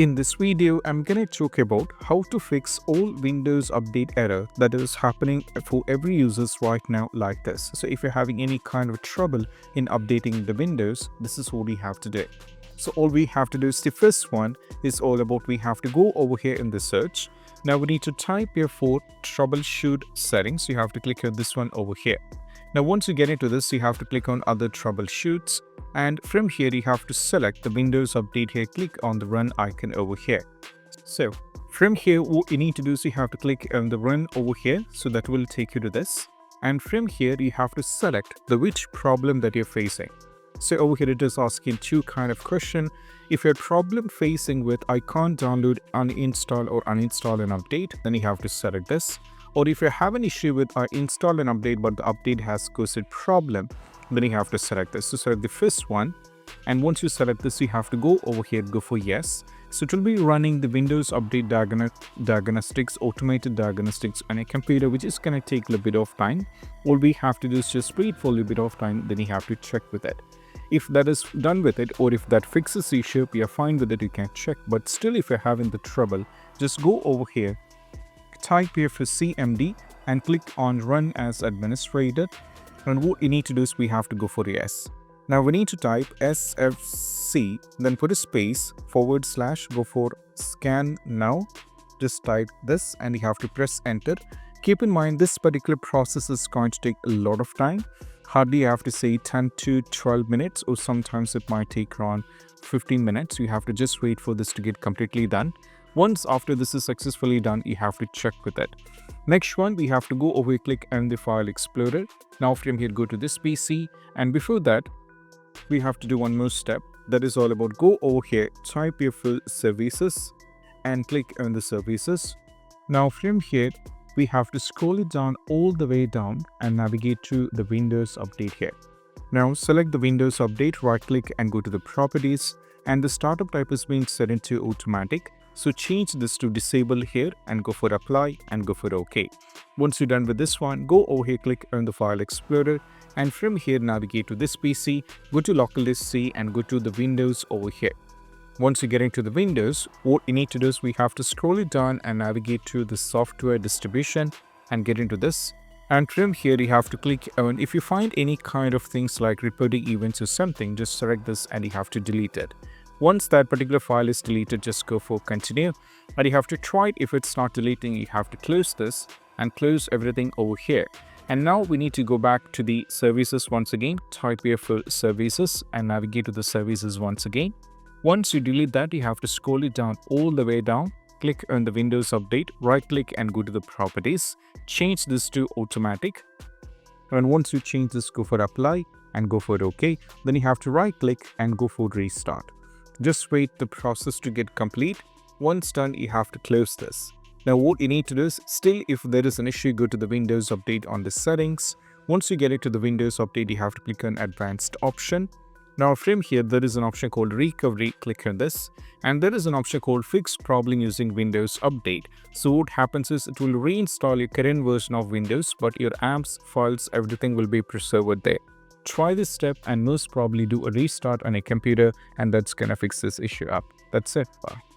In this video, I'm going to talk about how to fix all Windows update error that is happening for every users right now like this. So if you're having any kind of trouble in updating the Windows, this is what we have to do. So all we have to do is the first one is all about we have to go over here in the search. Now we need to type here for troubleshoot settings. You have to click on this one over here. Now once you get into this, you have to click on other troubleshoots. And from here, you have to select the Windows update here, click on the run icon over here. So from here, what you need to do is you have to click on the run over here. So that will take you to this. And from here, you have to select the which problem that you're facing. So over here, it is asking two kind of question. If you're problem facing with I can't download, uninstall or uninstall an update, then you have to select this. Or if you have an issue with I install an update, but the update has caused problem, then you have to select this. So select the first one. And once you select this, you have to go over here, go for yes. So it will be running the Windows Update diagnostics, automated diagnostics on a computer, which is going to take a little bit of time. All we have to do is just wait for a little bit of time, then you have to check with it. If that is done with it, or if that fixes the issue, you're fine with it, you can check. But still, if you're having the trouble, just go over here, type here for CMD and click on run as administrator. And what you need to do is we have to go for yes. Now we need to type SFC, then put a space, / go for scannow. Just type this and you have to press enter. Keep in mind this particular process is going to take a lot of time. Hardly you have to say 10 to 12 minutes, or sometimes it might take around 15 minutes. You have to just wait for this to get completely done. Once after this is successfully done, you have to check with it. Next one, we have to go over, click on the file explorer. Now from here, go to this PC. And before that, we have to do one more step. That is all about go over here, type your full services and click on the services. Now from here, we have to scroll it down all the way down and navigate to the Windows Update here. Now select the Windows Update, right click and go to the properties, and the startup type is being set into automatic. So change this to disable here and go for apply and go for OK. Once you're done with this one, go over here, click on the file explorer, and from here navigate to this PC, go to local disk C and go to the Windows over here. Once you get into the Windows, what you need to do is we have to scroll it down and navigate to the software distribution and get into this. And from here, you have to click on, if you find any kind of things like reporting events or something, just select this and you have to delete it. Once that particular file is deleted, just go for continue. And you have to try it. If it's not deleting, you have to close this and close everything over here. And now we need to go back to the services once again. Type here for services and navigate to the services once again. Once you delete that, you have to scroll it down all the way down. Click on the Windows Update, right click and go to the properties. Change this to automatic. And once you change this, go for apply and go for OK. Then you have to right click and go for restart. Just wait the process to get complete. Once done, you have to close this. Now what you need to do is, still if there is an issue, go to the Windows Update on the settings. Once you get into the Windows Update, you have to click on advanced option. Now from here, there is an option called recovery, click on this. And there is an option called fix problem using Windows Update. So what happens is it will reinstall your current version of Windows, but your apps, files, everything will be preserved there. Try this step and most probably do a restart on a computer, and that's gonna fix this issue up. That's it. Bye.